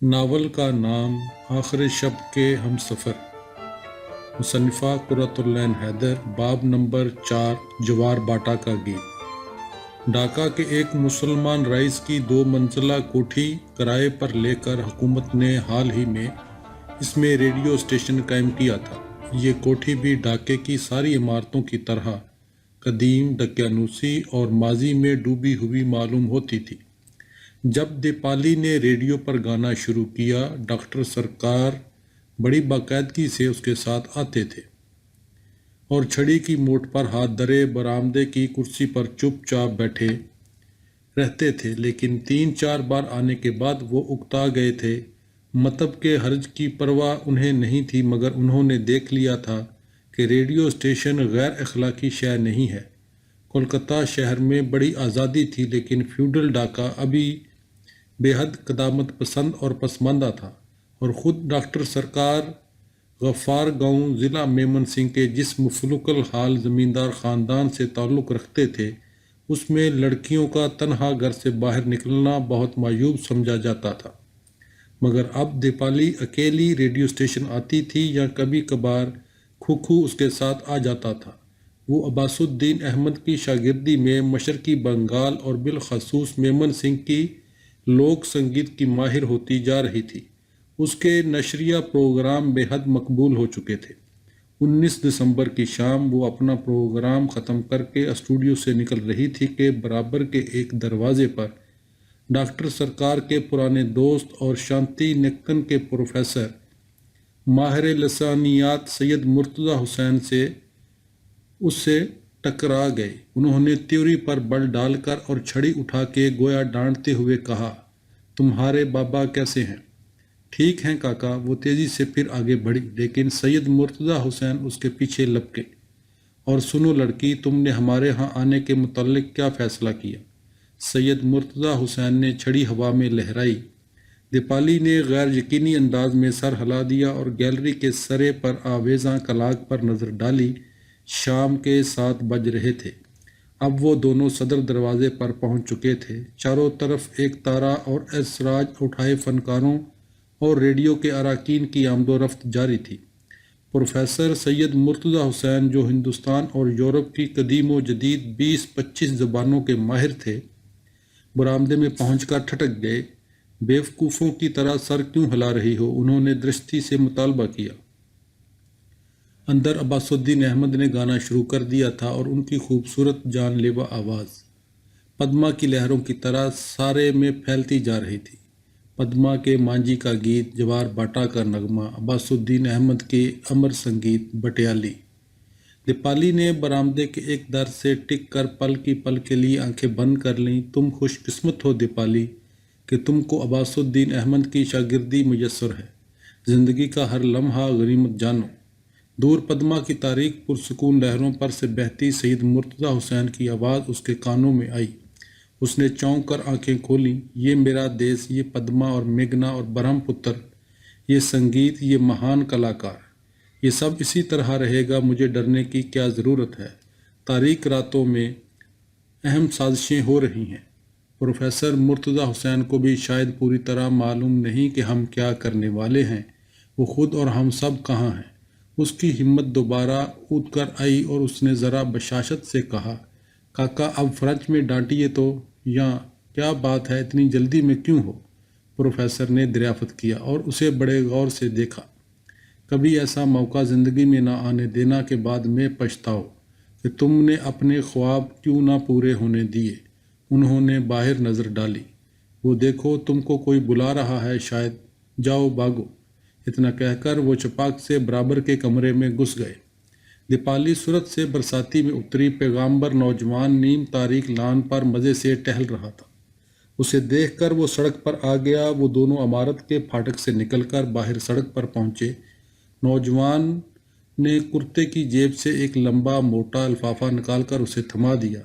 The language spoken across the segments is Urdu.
ناول کا نام آخر شب کے ہم سفر، مصنفہ قرۃ العین حیدر، باب نمبر 4، جوار باٹا کا گیت۔ ڈھاکہ کے ایک مسلمان رئیس کی 2 منزلہ کوٹھی کرائے پر لے کر حکومت نے حال ہی میں اس میں ریڈیو اسٹیشن قائم کیا تھا۔ یہ کوٹھی بھی ڈھاکے کی ساری عمارتوں کی طرح قدیم، دقیانوسی اور ماضی میں ڈوبی ہوئی معلوم ہوتی تھی۔ جب دیپالی نے ریڈیو پر گانا شروع کیا، ڈاکٹر سرکار بڑی باقاعدگی سے اس کے ساتھ آتے تھے اور چھڑی کی موٹ پر ہاتھ دھرے برآمدے کی کرسی پر چپ چاپ بیٹھے رہتے تھے، لیکن 3-4 بار آنے کے بعد وہ اکتا گئے تھے۔ مطلب کے حرج کی پرواہ انہیں نہیں تھی، مگر انہوں نے دیکھ لیا تھا کہ ریڈیو اسٹیشن غیر اخلاقی شے نہیں ہے۔ کولکتہ شہر میں بڑی آزادی تھی، لیکن فیوڈل ڈھاکہ ابھی بے حد قدامت پسند اور پسماندہ تھا، اور خود ڈاکٹر سرکار غفار گاؤں ضلع میمن سنگھ کے جس مفلوک الحال زمیندار خاندان سے تعلق رکھتے تھے، اس میں لڑکیوں کا تنہا گھر سے باہر نکلنا بہت معیوب سمجھا جاتا تھا۔ مگر اب دیپالی اکیلی ریڈیو اسٹیشن آتی تھی یا کبھی کبھار کھوکھو اس کے ساتھ آ جاتا تھا۔ وہ عباس الدین احمد کی شاگردی میں مشرقی بنگال اور بالخصوص میمن سنگھ کی لوک سنگیت کی ماہر ہوتی جا رہی تھی۔ اس کے نشریہ پروگرام بے حد مقبول ہو چکے تھے۔ 19 دسمبر کی شام وہ اپنا پروگرام ختم کر کے اسٹوڈیو سے نکل رہی تھی کہ برابر کے ایک دروازے پر ڈاکٹر سرکار کے پرانے دوست اور شانتی نکتن کے پروفیسر ماہر لسانیات سید مرتضیٰ حسین اس سے ٹکرا گئے۔ انہوں نے تیوری پر بل ڈال کر اور چھڑی اٹھا کے گویا ڈانٹتے ہوئے کہا، تمہارے بابا کیسے ہیں؟ ٹھیک ہیں کاکا۔ وہ تیزی سے پھر آگے بڑھی، لیکن سید مرتضیٰ حسین اس کے پیچھے لپکے۔ اور سنو لڑکی، تم نے ہمارے ہاں آنے کے متعلق کیا فیصلہ کیا؟ سید مرتضیٰ حسین نے چھڑی ہوا میں لہرائی۔ دیپالی نے غیر یقینی انداز میں سر ہلا دیا اور گیلری کے سرے پر آویزاں کلاگ پر نظر ڈالی۔ شام کے 7 بج رہے تھے۔ اب وہ دونوں صدر دروازے پر پہنچ چکے تھے۔ چاروں طرف ایک تارا اور اعزراج اٹھائے فنکاروں اور ریڈیو کے اراکین کی آمد و رفت جاری تھی۔ پروفیسر سید مرتضیٰ حسین، جو ہندوستان اور یورپ کی قدیم و جدید 20-25 زبانوں کے ماہر تھے، برآمدے میں پہنچ کر ٹھٹک گئے۔ بیوقوفوں کی طرح سر کیوں ہلا رہی ہو؟ انہوں نے درستی سے مطالبہ کیا۔ اندر عباس الدین احمد نے گانا شروع کر دیا تھا اور ان کی خوبصورت جان لیوا آواز پدما کی لہروں کی طرح سارے میں پھیلتی جا رہی تھی۔ پدما کے مانجھی کا گیت، جوار باٹا کا نغمہ، عباس الدین احمد کے امر سنگیت، بٹیالی۔ دیپالی نے برآمدے کے ایک در سے ٹک کر پل کی پل کے لیے آنکھیں بند کر لیں۔ تم خوش قسمت ہو دیپالی کہ تم کو عباس الدین احمد کی شاگردی میسر ہے۔ زندگی کا ہر لمحہ غنیمت جانو۔ دور پدما کی تاریک پرسکون لہروں پر سے بہتی سید مرتضیٰ حسین کی آواز اس کے کانوں میں آئی۔ اس نے چونک کر آنکھیں کھولیں۔ یہ میرا دیس، یہ پدما اور میگھنا اور برہم پتر، یہ سنگیت، یہ مہان کلاکار، یہ سب اسی طرح رہے گا۔ مجھے ڈرنے کی کیا ضرورت ہے؟ تاریک راتوں میں اہم سازشیں ہو رہی ہیں۔ پروفیسر مرتضیٰ حسین کو بھی شاید پوری طرح معلوم نہیں کہ ہم کیا کرنے والے ہیں۔ وہ خود اور ہم سب کہاں ہیں؟ اس کی ہمت دوبارہ اٹھ کر آئی اور اس نے ذرا بشاشت سے کہا، کاکا اب فرانچ میں ڈانٹیے تو، یا کیا بات ہے، اتنی جلدی میں کیوں ہو؟ پروفیسر نے دریافت کیا اور اسے بڑے غور سے دیکھا۔ کبھی ایسا موقع زندگی میں نہ آنے دینا کہ بعد میں پچھتاؤ کہ تم نے اپنے خواب کیوں نہ پورے ہونے دیے۔ انہوں نے باہر نظر ڈالی۔ وہ دیکھو، تم کو کوئی بلا رہا ہے شاید، جاؤ بھاگو۔ اتنا کہہ کر وہ چپاک سے برابر کے کمرے میں گھس گئے۔ دیپالی صورت سے برساتی میں اتری۔ پیغامبر نوجوان نیم تاریک لان پر مزے سے ٹہل رہا تھا۔ اسے دیکھ کر وہ سڑک پر آ گیا۔ وہ دونوں عمارت کے پھاٹک سے نکل کر باہر سڑک پر پہنچے۔ نوجوان نے کرتے کی جیب سے ایک لمبا موٹا لفافہ نکال کر اسے تھما دیا۔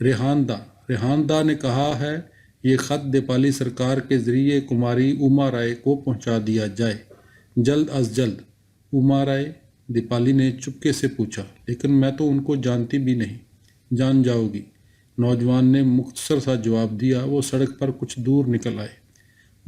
ریحاندہ نے کہا ہے یہ خط دیپالی سرکار کے ذریعے کماری اوما رائے کو پہنچا دیا جائے، جلد از جلد۔ اوما رائے؟ دیپالی نے چپکے سے پوچھا۔ لیکن میں تو ان کو جانتی بھی نہیں۔ جان جاؤ گی، نوجوان نے مختصر سا جواب دیا۔ وہ سڑک پر کچھ دور نکل آئے۔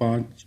5,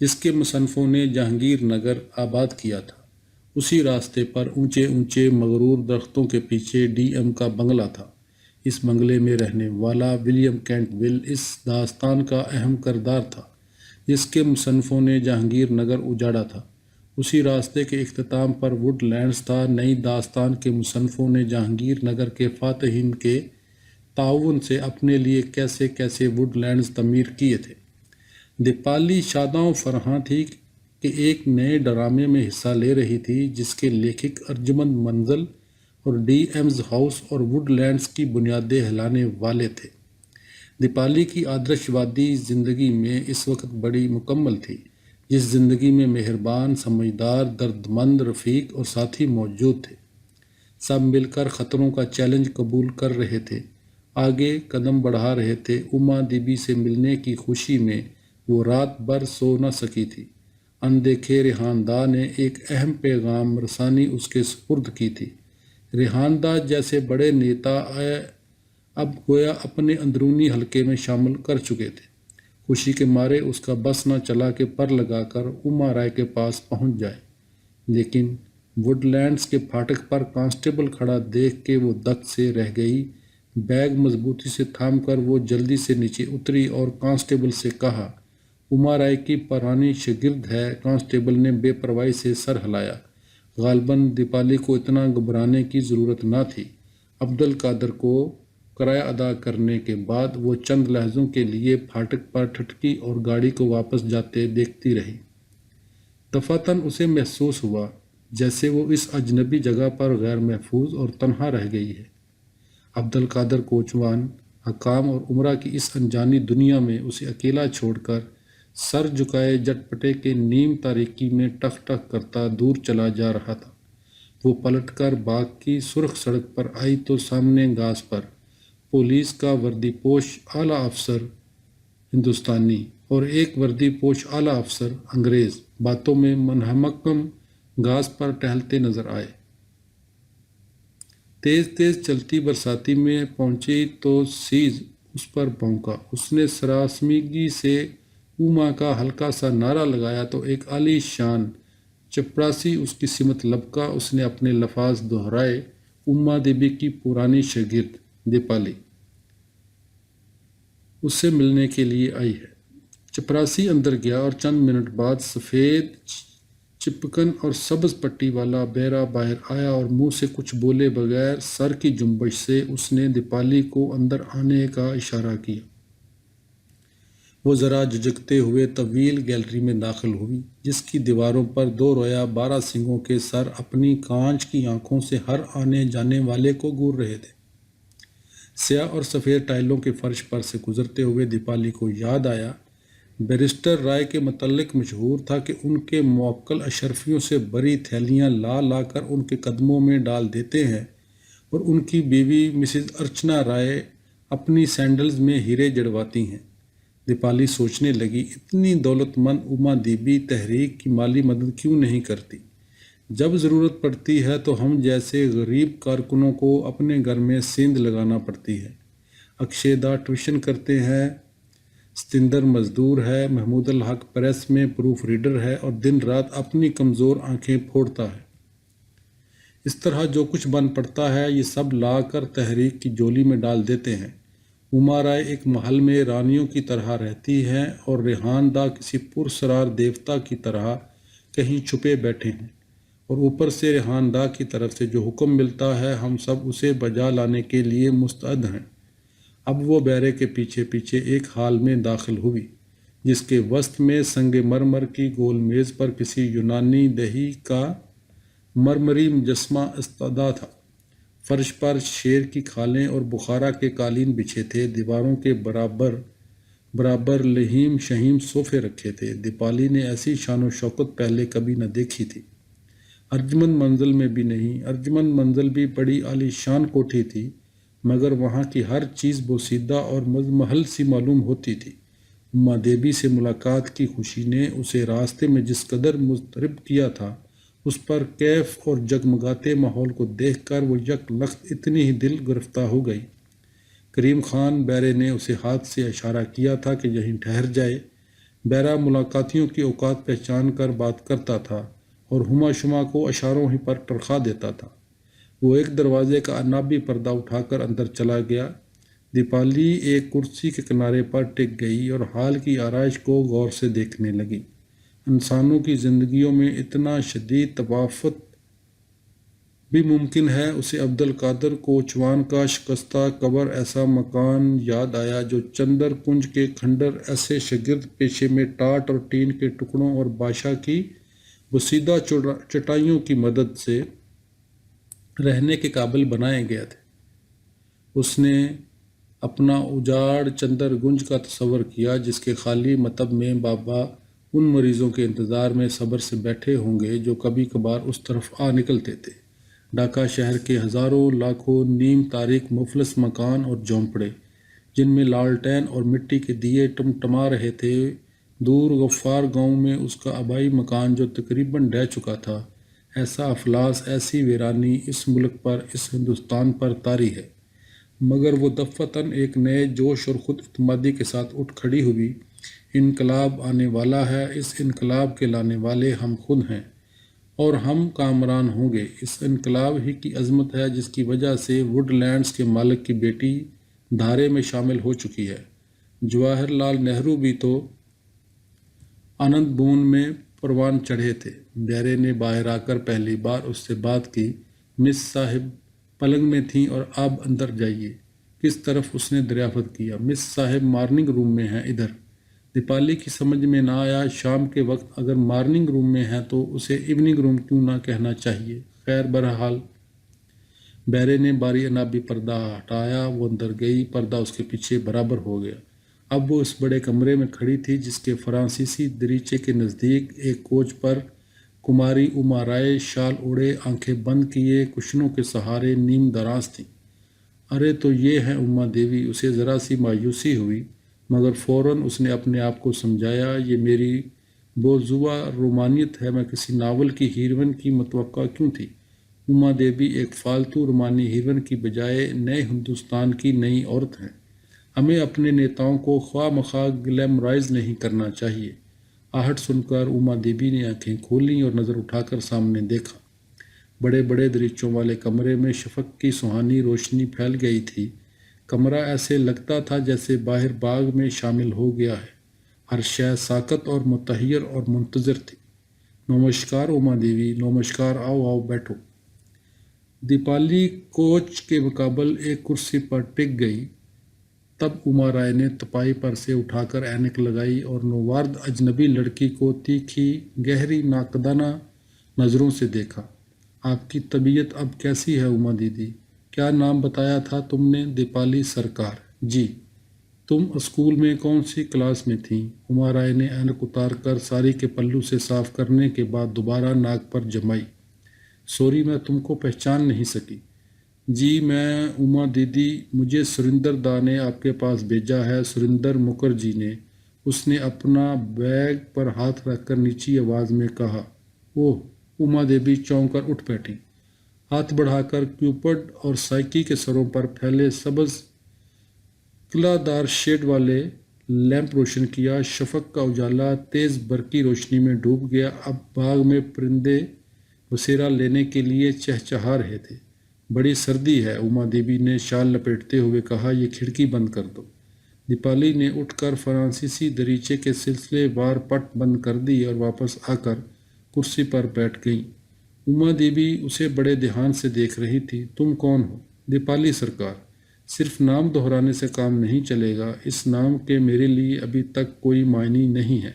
جس کے مصنفوں نے جہانگیر نگر آباد کیا تھا۔ اسی راستے پر اونچے اونچے مغرور درختوں کے پیچھے ڈی ایم کا بنگلہ تھا۔ اس بنگلے میں رہنے والا ولیم کینٹ ول اس داستان کا اہم کردار تھا جس کے مصنفوں نے جہانگیر نگر اجاڑا تھا۔ اسی راستے کے اختتام پر ووڈ لینڈز تھا۔ نئی داستان کے مصنفوں نے جہانگیر نگر کے فاتحین کے تعاون سے اپنے لیے کیسے کیسے ووڈ لینڈز تعمیر کیے تھے۔ دیپالی شاداں و فرحاں تھی کہ ایک نئے ڈرامے میں حصہ لے رہی تھی جس کے لیکھک ارجمند منزل اور ڈی ایمز ہاؤس اور ووڈ لینڈز کی بنیادیں ہلانے والے تھے۔ دیپالی کی آدرش وادی زندگی میں اس وقت بڑی مکمل تھی جس زندگی میں مہربان، سمجھدار، دردمند رفیق اور ساتھی موجود تھے۔ سب مل کر خطروں کا چیلنج قبول کر رہے تھے، آگے قدم بڑھا رہے تھے۔ اما دیوی سے ملنے کی خوشی میں وہ رات بھر سو نہ سکی تھی۔ اندیکھے ریحان داں نے ایک اہم پیغام رسانی اس کے سپرد کی تھی۔ ریحان داں جیسے بڑے نیتا اب گویا اپنے اندرونی حلقے میں شامل کر چکے تھے۔ خوشی کے مارے اس کا بس نہ چلا کہ پر لگا کر اما رائے کے پاس پہنچ جائے، لیکن ووڈ لینڈز کے پھاٹک پر کانسٹیبل کھڑا دیکھ کے وہ دک سے رہ گئی۔ بیگ مضبوطی سے تھام کر وہ جلدی سے نیچے اتری اور کانسٹیبل سے کہا، اما رائے کی پرانی شاگرد ہے۔ کانسٹیبل نے بے پرواہی سے سر ہلایا۔ غالباً دیپالی کو اتنا گھبرانے کی ضرورت نہ تھی۔ عبدالقادر کو کرایہ ادا کرنے کے بعد وہ چند لحظوں کے لیے پھاٹک پر ٹھٹکی اور گاڑی کو واپس جاتے دیکھتی رہی۔ دفعتاً اسے محسوس ہوا جیسے وہ اس اجنبی جگہ پر غیر محفوظ اور تنہا رہ گئی ہے۔ عبدالقادر کوچوان حکام اور عمرہ کی اس انجانی دنیا میں اسے اکیلا چھوڑ کر سر جھکائے جٹ پٹے کے نیم تاریکی میں ٹک ٹک کرتا دور چلا جا رہا تھا۔ وہ پلٹ کر باغ کی سرخ سڑک پر آئی تو سامنے گھاس پر پولیس کا وردی پوش اعلیٰ افسر ہندوستانی اور ایک وردی پوش اعلیٰ افسر انگریز باتوں میں منہمکم گھاس پر ٹہلتے نظر آئے۔ تیز تیز چلتی برساتی میں پہنچی تو سیز اس پر بھونکا۔ اس نے سراسیمگی سے اما کا ہلکا سا نعرہ لگایا تو ایک عالی شان چپڑاسی اس کی سمت لبکا۔ اس نے اپنے لفاظ دہرائے، اما دیوی کی پرانی شاگرد دیپالی اس سے ملنے کے لیے آئی ہے۔ چپراسی اندر گیا اور چند منٹ بعد سفید چپکن اور سبز پٹی والا بیرا باہر آیا اور منہ سے کچھ بولے بغیر سر کی جنبش سے اس نے دیپالی کو اندر آنے کا اشارہ کیا۔ وہ ذرا جھجکتے ہوئے طویل گیلری میں داخل ہوئی جس کی دیواروں پر دو رویا 12 سنگوں کے سر اپنی کانچ کی آنکھوں سے ہر آنے جانے والے کو گور رہے تھے۔ سیاہ اور سفید ٹائلوں کے فرش پر سے گزرتے ہوئے دیپالی کو یاد آیا بیرسٹر رائے کے متعلق مشہور تھا کہ ان کے موکل اشرفیوں سے بری تھیلیاں لا لا کر ان کے قدموں میں ڈال دیتے ہیں اور ان کی بیوی مسز ارچنا رائے اپنی سینڈلز میں ہیرے جڑواتی ہیں۔ دیپالی سوچنے لگی، اتنی دولت مند اما دیوی تحریک کی مالی مدد کیوں نہیں کرتی؟ جب ضرورت پڑتی ہے تو ہم جیسے غریب کارکنوں کو اپنے گھر میں سیند لگانا پڑتی ہے۔ اکشے دا ٹیوشن کرتے ہیں، ستندر مزدور ہے، محمود الحق پریس میں پروف ریڈر ہے اور دن رات اپنی کمزور آنکھیں پھوڑتا ہے۔ اس طرح جو کچھ بن پڑتا ہے یہ سب لا کر تحریک کی جولی میں ڈال دیتے ہیں۔ اما رائے ایک محل میں رانیوں کی طرح رہتی ہیں اور ریحان داں کسی پرسرار دیوتا کی طرح کہیں چھپے بیٹھے ہیں، اور اوپر سے ریحان داں کی طرف سے جو حکم ملتا ہے ہم سب اسے بجا لانے کے لیے مستعد ہیں۔ اب وہ بیرے کے پیچھے پیچھے ایک ہال میں داخل ہوئی جس کے وسط میں سنگ مرمر کی گول میز پر کسی یونانی دیہی کا مرمری مجسمہ استدا تھا۔ فرش پر شیر کی کھالیں اور بخارا کے قالین بچھے تھے۔ دیواروں کے برابر لہیم شہیم صوفے رکھے تھے۔ دیپالی نے ایسی شان و شوکت پہلے کبھی نہ دیکھی تھی۔ ارجمند منزل میں بھی نہیں۔ ارجمند منزل بھی بڑی عالی شان کوٹھی تھی مگر وہاں کی ہر چیز بوسیدہ اور مضمحل سی معلوم ہوتی تھی۔ اما دیوی سے ملاقات کی خوشی نے اسے راستے میں جس قدر مضطرب کیا تھا اس پر کیف اور جگمگاتے ماحول کو دیکھ کر وہ یک لخت اتنی ہی دل گرفتہ ہو گئی۔ کریم خان بیرے نے اسے ہاتھ سے اشارہ کیا تھا کہ یہیں ٹھہر جائے۔ بہرہ ملاقاتیوں کی اوقات پہچان کر بات کرتا تھا اور ہما شما کو اشاروں ہی پر ٹرخا دیتا تھا۔ وہ ایک دروازے کا عنابی پردہ اٹھا کر اندر چلا گیا۔ دیپالی ایک کرسی کے کنارے پر ٹک گئی اور حال کی آرائش کو غور سے دیکھنے لگی۔ انسانوں کی زندگیوں میں اتنا شدید تفاوت بھی ممکن ہے۔ اسے عبد القادر کوچوان کا شکستہ قبر ایسا مکان یاد آیا جو چندر کنج کے کھنڈر ایسے شگرد پیشے میں ٹاٹ اور ٹین کے ٹکڑوں اور بادشاہ کی بسیدہ چٹائیوں کی مدد سے رہنے کے قابل بنائے گئے تھے۔ اس نے اپنا اجاڑ چندر گنج کا تصور کیا جس کے خالی مطب میں بابا ان مریضوں کے انتظار میں صبر سے بیٹھے ہوں گے جو کبھی کبھار اس طرف آ نکلتے تھے۔ ڈھاکہ شہر کے ہزاروں لاکھوں نیم تاریک مفلس مکان اور جھونپڑے جن میں لالٹین اور مٹی کے دیے ٹمٹما رہے تھے، دور غفار گاؤں میں اس کا آبائی مکان جو تقریباً ڈھہ چکا تھا۔ ایسا افلاس، ایسی ویرانی اس ملک پر، اس ہندوستان پر طاری ہے، مگر وہ دفعتاً ایک نئے جوش اور خود اعتمادی کے ساتھ اٹھ کھڑی ہوئی۔ انقلاب آنے والا ہے، اس انقلاب کے لانے والے ہم خود ہیں اور ہم کامران ہوں گے۔ اس انقلاب ہی کی عظمت ہے جس کی وجہ سے ووڈ لینڈز کے مالک کی بیٹی دھارے میں شامل ہو چکی ہے۔ جواہر لال نہرو بھی تو آنند بون میں پروان چڑھے تھے۔ بیرے نے باہر آ کر پہلی بار اس سے بات کی۔ مس صاحب پلنگ میں تھیں اور آپ اندر جائیے۔ کس طرف؟ اس نے دریافت کیا۔ مس صاحب مارننگ روم میں ہیں، ادھر۔ دیپالی کی سمجھ میں نہ آیا، شام کے وقت اگر مارننگ روم میں ہیں تو اسے ایوننگ روم کیوں نہ کہنا چاہیے؟ خیر بہرحال بیرے نے باری عنابی پردہ ہٹایا، وہ اندر گئی، پردہ اس کے پیچھے برابر ہو گیا۔ اب وہ اس بڑے کمرے میں کھڑی تھی جس کے فرانسیسی دریچے کے نزدیک ایک کوچ پر کماری اما رائے شال اوڑھے، آنکھیں بند کیے، کشنوں کے سہارے نیم دراز تھیں۔ ارے تو یہ ہے اما دیوی! اسے ذرا سی مایوسی ہوئی، مگر فوراً اس نے اپنے آپ کو سمجھایا، یہ میری بوزوہ رومانیت ہے، میں کسی ناول کی ہیروئن کی متوقع کیوں تھی؟ اما دیوی ایک فالتو رومانی ہیروئن کی بجائے نئے ہندوستان کی نئی عورت ہیں۔ ہمیں اپنے نیتاؤں کو خواہ مخواہ گلیمرائز نہیں کرنا چاہیے۔ آہٹ سن کر اما دیوی نے آنکھیں کھولیں اور نظر اٹھا کر سامنے دیکھا۔ بڑے بڑے دریچوں والے کمرے میں شفق کی سہانی روشنی پھیل گئی تھی۔ کمرہ ایسے لگتا تھا جیسے باہر باغ میں شامل ہو گیا ہے۔ ہر شے ساکت اور متحیر اور منتظر تھی۔ نمشکار اما دیوی، نمشکار، آؤ آؤ بیٹھو۔ دیپالی کوچ کے مقابل ایک کرسی پر ٹک گئی۔ تب اما رائے نے تپائی پر سے اٹھا کر اینک لگائی اور نوارد اجنبی لڑکی کو تیکھی گہری ناقدانہ نظروں سے دیکھا۔ آپ کی طبیعت اب کیسی ہے اما دیدی؟ کیا نام بتایا تھا تم نے؟ دیپالی سرکار۔ جی۔ تم اسکول میں کون سی کلاس میں تھیں؟ اما رائے نے اینک اتار کر ساری کے پلو سے صاف کرنے کے بعد دوبارہ ناک پر جمائی۔ سوری، میں تم کو پہچان نہیں سکی۔ جی میں اما دیدی، مجھے سریندر دا نے آپ کے پاس بھیجا ہے، سریندر مکھرجی نے۔ اس نے اپنا بیگ پر ہاتھ رکھ کر نیچی آواز میں کہا۔ اوہ! اما دیوی چونک کر اٹھ بیٹھی۔ ہاتھ بڑھا کر کیوپڈ اور سائیکی کے سروں پر پھیلے سبز قلعہ دار شیڈ والے لیمپ روشن کیا۔ شفق کا اجالا تیز برقی روشنی میں ڈوب گیا۔ اب باغ میں پرندے بسیرا لینے کے لیے چہچہا رہے تھے۔ بڑی سردی ہے، اما دیوی نے شال لپیٹتے ہوئے کہا، یہ کھڑکی بند کر دو۔ دیپالی نے اٹھ کر فرانسیسی دریچے کے سلسلے وار پٹ بند کر دی اور واپس آ کر کرسی پر بیٹھ گئیں۔ اما دیوی اسے بڑے دھیان سے دیکھ رہی تھی۔ تم کون ہو؟ دیپالی سرکار۔ صرف نام دہرانے سے کام نہیں چلے گا، اس نام کے میرے لیے ابھی تک کوئی معنی نہیں ہے،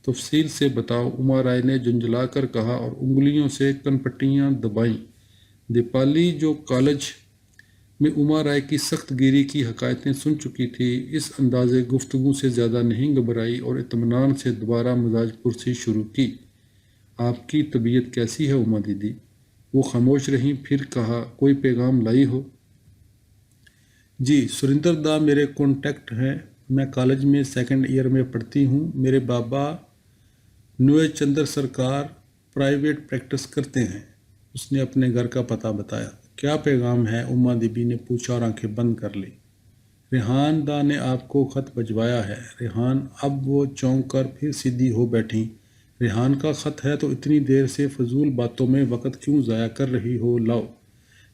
تفصیل سے بتاؤ، اما رائے نے جھنجھلا کر کہا اور انگلیوں سے کنپٹیاں دبائیں۔ دیپالی جو کالج میں اما رائے کی سخت گیری کی حکایتیں سن چکی تھی، اس انداز گفتگو سے زیادہ نہیں گھبرائی اور اطمینان سے دوبارہ مزاج پرسی شروع کی۔ آپ کی طبیعت کیسی ہے اما دیدی؟ وہ خاموش رہیں، پھر کہا، کوئی پیغام لائی ہو؟ جی، سریندر دا میرے کانٹیکٹ ہیں، میں کالج میں سیکنڈ ایئر میں پڑھتی ہوں۔ میرے بابا نوئے چندر سرکار پرائیویٹ پریکٹس کرتے ہیں۔ اس نے اپنے گھر کا پتہ بتایا۔ کیا پیغام ہے؟ اما دیوی نے پوچھا اور آنکھیں بند کر لی۔ ریحان دا نے آپ کو خط بھجوایا ہے۔ ریحان اب وہ چونک کر پھر سیدھی ہو بیٹھیں۔ ریحان کا خط ہے تو اتنی دیر سے فضول باتوں میں وقت کیوں ضائع کر رہی ہو، لاؤ۔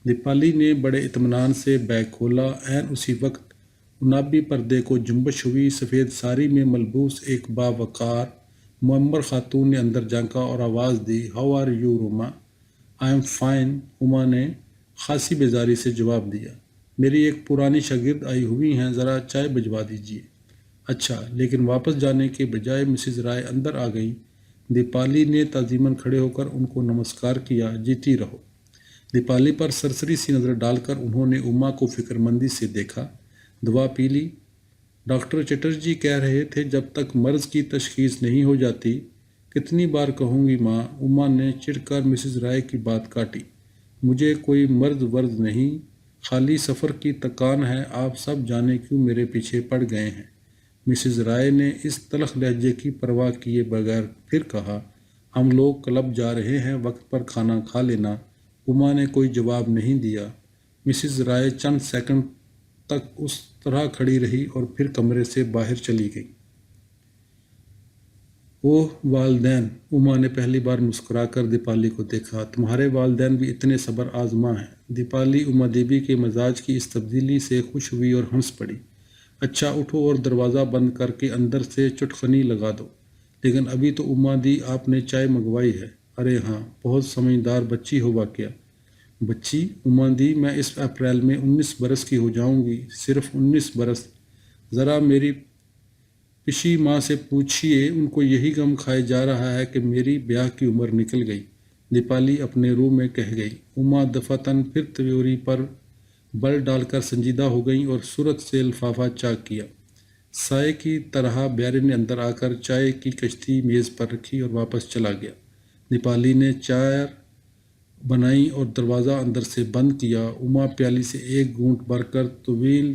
دیپالی نے بڑے اطمینان سے بیگ کھولا۔ عین اسی وقت عنابی پردے کو جنبش ہوئی۔ سفید ساری میں ملبوس ایک باوقار معمر خاتون نے اندر جھانکا اور آواز دی، how are you Roma? I am fine, روما نے خاصی بیزاری سے جواب دیا۔ میری ایک پرانی شاگرد آئی ہوئی ہیں، ذرا چائے بھجوا دیجیے۔ اچھا، لیکن واپس جانے کے بجائے مسز رائے اندر آ گئیں۔ دیپالی نے تعظیماً کھڑے ہو کر ان کو نمسکار کیا۔ جیتی رہو۔ دیپالی پر سرسری سی نظر ڈال کر انہوں نے اما کو فکر مندی سے دیکھا۔ دوا پی لی؟ ڈاکٹر چٹرجی کہہ رہے تھے جب تک مرض کی تشخیص نہیں ہو جاتی۔ کتنی بار کہوں گی ماں؟ اما نے چڑھ کر مسز رائے کی بات کاٹی۔ مجھے کوئی مرض ورض نہیں، خالی سفر کی تکان ہے، آپ سب جانے کیوں میرے پیچھے پڑ گئے ہیں؟ مسز رائے نے اس تلخ لہجے کی پرواہ کیے بغیر پھر کہا، ہم لوگ کلب جا رہے ہیں، وقت پر کھانا کھا لینا۔ اما نے کوئی جواب نہیں دیا۔ مسز رائے چند سیکنڈ تک اس طرح کھڑی رہی اور پھر کمرے سے باہر چلی گئی۔ اوہ والدین! اما نے پہلی بار مسکرا کر دیپالی کو دیکھا۔ تمہارے والدین بھی اتنے صبر آزما ہیں۔ دیپالی اما دیوی کے مزاج کی اس تبدیلی سے خوش ہوئی اور ہنس پڑی۔ اچھا اٹھو اور دروازہ بند کر کے اندر سے چٹخنی لگا دو۔ لیکن ابھی تو اما دی آپ نے چائے منگوائی ہے۔ ارے ہاں، بہت سمجھدار بچی ہو واقعہ۔ بچی؟ اما دی، میں اس اپریل میں 19 برس کی ہو جاؤں گی، صرف 19 برس۔ ذرا میری پشی ماں سے پوچھئے، ان کو یہی غم کھائے جا رہا ہے کہ میری بیاہ کی عمر نکل گئی۔ دیپالی اپنے روم میں کہہ گئی۔ اما دفعتاً پھر تیوری پر بل ڈال کر سنجیدہ ہو گئیں اور صورت سے لفافہ چاک کیا۔ سائے کی طرح بیارے نے اندر آ کر چائے کی کشتی میز پر رکھی اور واپس چلا گیا۔ دیپالی نے چائے بنائی اور دروازہ اندر سے بند کیا۔ اما پیالی سے ایک گھونٹ بھر کر طویل